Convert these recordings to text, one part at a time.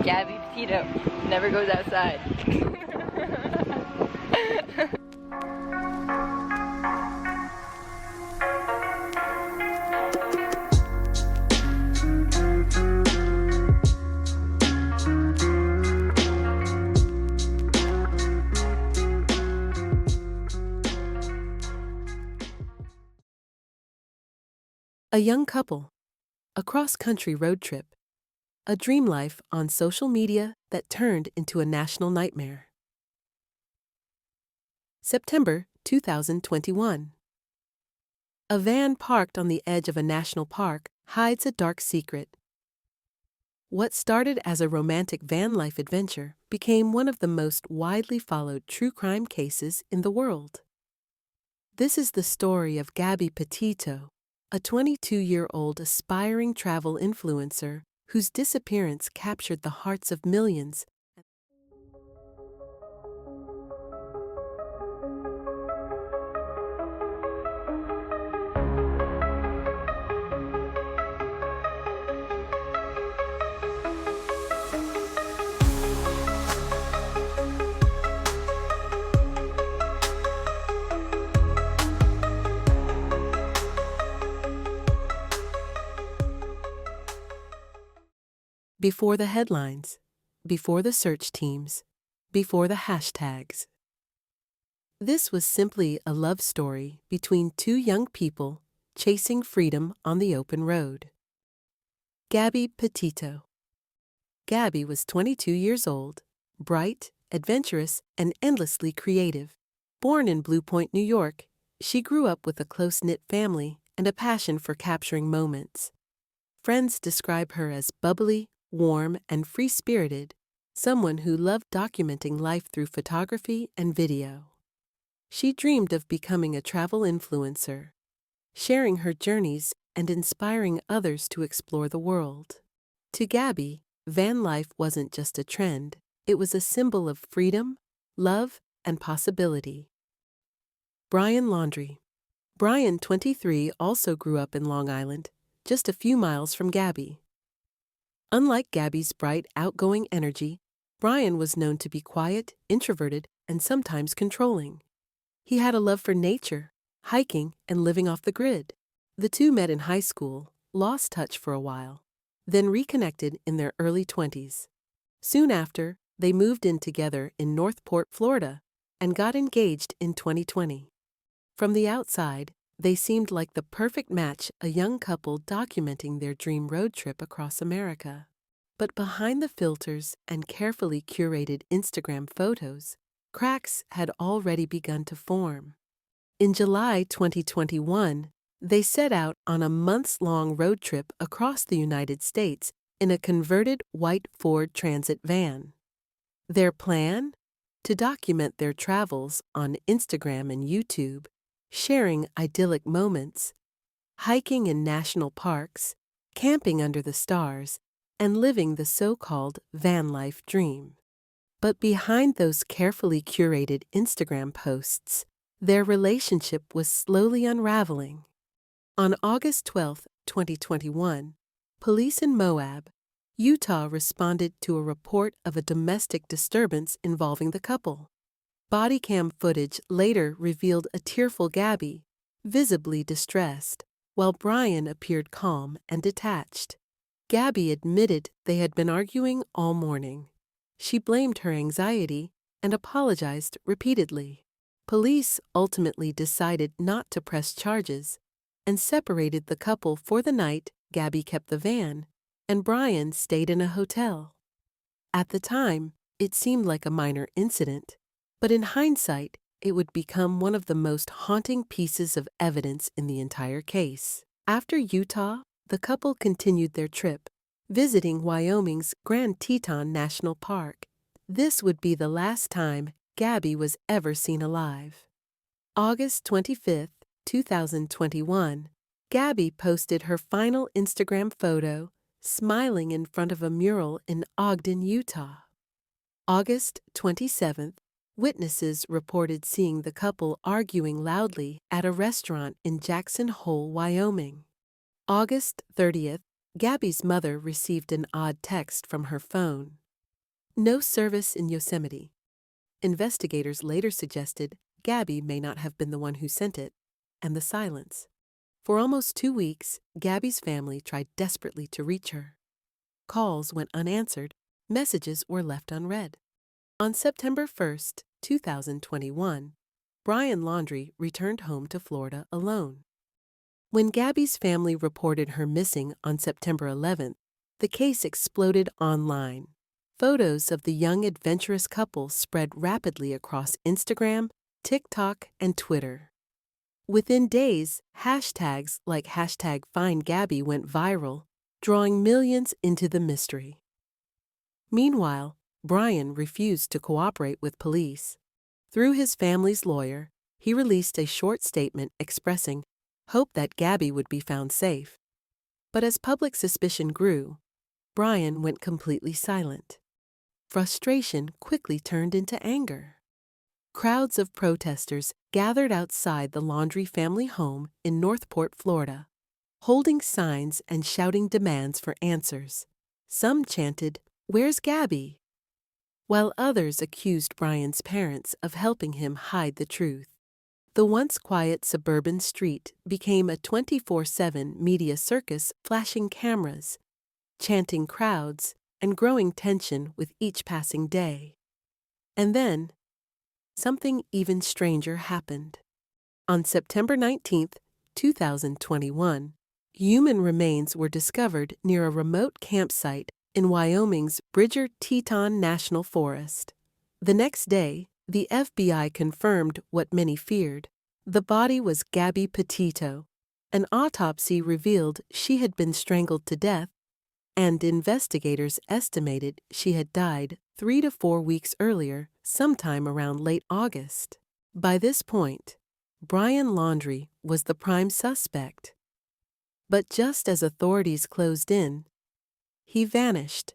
Gabby Petito never goes outside. A young couple, a cross-country road trip, a dream life on social media that turned into a national nightmare. September 2021. A van parked on the edge of a national park hides a dark secret. What started as a romantic van life adventure became one of the most widely followed true crime cases in the world. This is the story of Gabby Petito, a 22-year-old aspiring travel influencer whose disappearance captured the hearts of millions. Before the headlines, before the search teams, before the hashtags. This was simply a love story between two young people chasing freedom on the open road. Gabby Petito. Gabby was 22 years old, bright, adventurous, and endlessly creative. Born in Blue Point, New York, she grew up with a close-knit family and a passion for capturing moments. Friends describe her as bubbly, warm, and free-spirited, someone who loved documenting life through photography and video. She dreamed of becoming a travel influencer, sharing her journeys and inspiring others to explore the world. To Gabby, van life wasn't just a trend, it was a symbol of freedom, love, and possibility. Brian Laundrie. Brian, 23, also grew up in Long Island, just a few miles from Gabby. Unlike Gabby's bright, outgoing energy, Brian was known to be quiet, introverted, and sometimes controlling. He had a love for nature, hiking, and living off the grid. The two met in high school, lost touch for a while, then reconnected in their early 20s. Soon after, they moved in together in Northport, Florida, and got engaged in 2020. From the outside, they seemed like the perfect match, a young couple documenting their dream road trip across America. But behind the filters and carefully curated Instagram photos, cracks had already begun to form. In July 2021, they set out on a months-long road trip across the United States in a converted white Ford Transit van. Their plan? To document their travels on Instagram and YouTube, sharing idyllic moments, hiking in national parks, camping under the stars, and living the so-called van life dream. But behind those carefully curated Instagram posts, their relationship was slowly unraveling. On August 12, 2021, police in Moab, Utah responded to a report of a domestic disturbance involving the couple. Body cam footage later revealed a tearful Gabby, visibly distressed, while Brian appeared calm and detached. Gabby admitted they had been arguing all morning. She blamed her anxiety and apologized repeatedly. Police ultimately decided not to press charges and separated the couple for the night. Gabby kept the van, and Brian stayed in a hotel. At the time, it seemed like a minor incident, but in hindsight, it would become one of the most haunting pieces of evidence in the entire case. After Utah, the couple continued their trip, visiting Wyoming's Grand Teton National Park. This would be the last time Gabby was ever seen alive. August 25, 2021, Gabby posted her final Instagram photo, smiling in front of a mural in Ogden, Utah. August 27th, witnesses reported seeing the couple arguing loudly at a restaurant in Jackson Hole, Wyoming. August 30th, Gabby's mother received an odd text from her phone. No service in Yosemite. Investigators later suggested Gabby may not have been the one who sent it, and the silence. For almost 2 weeks, Gabby's family tried desperately to reach her. Calls went unanswered, messages were left unread. On September 1st, 2021, Brian Laundrie returned home to Florida alone. When Gabby's family reported her missing on September 11th, the case exploded online. Photos of the young adventurous couple spread rapidly across Instagram, TikTok, and Twitter. Within days, hashtags like #FindGabby went viral, drawing millions into the mystery. Meanwhile, Brian refused to cooperate with police. Through his family's lawyer, he released a short statement expressing hope that Gabby would be found safe. But as public suspicion grew, Brian went completely silent. Frustration quickly turned into anger. Crowds of protesters gathered outside the Laundrie family home in Northport, Florida, holding signs and shouting demands for answers. Some chanted, "Where's Gabby?" while others accused Brian's parents of helping him hide the truth. The once quiet suburban street became a 24/7 media circus, flashing cameras, chanting crowds, and growing tension with each passing day. And then, something even stranger happened. On September 19th, 2021, human remains were discovered near a remote campsite in Wyoming's Bridger-Teton National Forest. The next day, the FBI confirmed what many feared. The body was Gabby Petito. An autopsy revealed she had been strangled to death, and investigators estimated she had died 3 to 4 weeks earlier, sometime around late August. By this point, Brian Laundrie was the prime suspect. But just as authorities closed in, he vanished.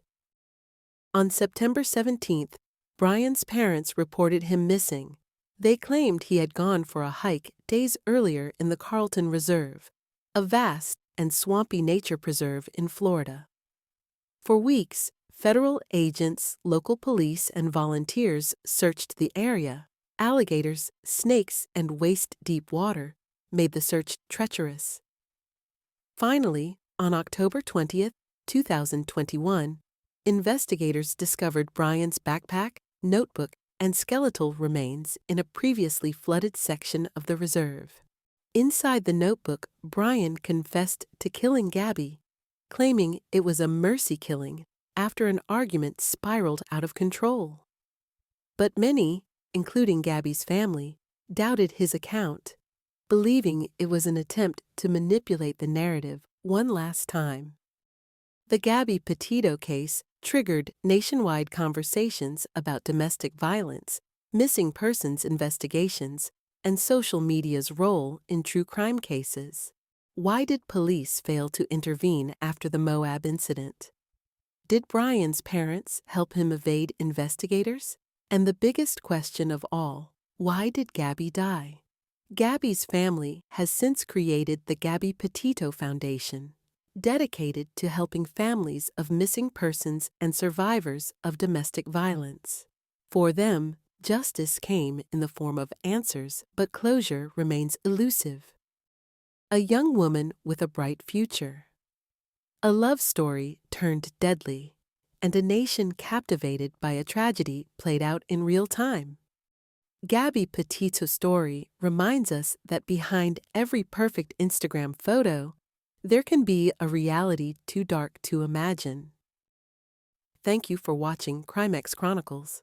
On September 17th, Brian's parents reported him missing. They claimed he had gone for a hike days earlier in the Carlton Reserve, a vast and swampy nature preserve in Florida. For weeks, federal agents, local police, and volunteers searched the area. Alligators, snakes, and waist-deep water made the search treacherous. Finally, on October 20th, 2021, investigators discovered Brian's backpack, notebook, and skeletal remains in a previously flooded section of the reserve. Inside the notebook, Brian confessed to killing Gabby, claiming it was a mercy killing after an argument spiraled out of control. But many, including Gabby's family, doubted his account, believing it was an attempt to manipulate the narrative one last time. The Gabby Petito case triggered nationwide conversations about domestic violence, missing persons investigations, and social media's role in true crime cases. Why did police fail to intervene after the Moab incident? Did Brian's parents help him evade investigators? And the biggest question of all, why did Gabby die? Gabby's family has since created the Gabby Petito Foundation, dedicated to helping families of missing persons and survivors of domestic violence. For them, justice came in the form of answers, but closure remains elusive. A young woman with a bright future. A love story turned deadly, and a nation captivated by a tragedy played out in real time. Gabby Petito's story reminds us that behind every perfect Instagram photo, there can be a reality too dark to imagine. Thank you for watching Crimex Chronicles.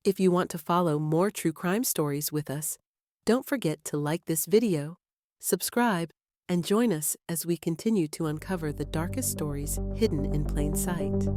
If you want to follow more true crime stories with us, don't forget to like this video, subscribe, and join us as we continue to uncover the darkest stories hidden in plain sight.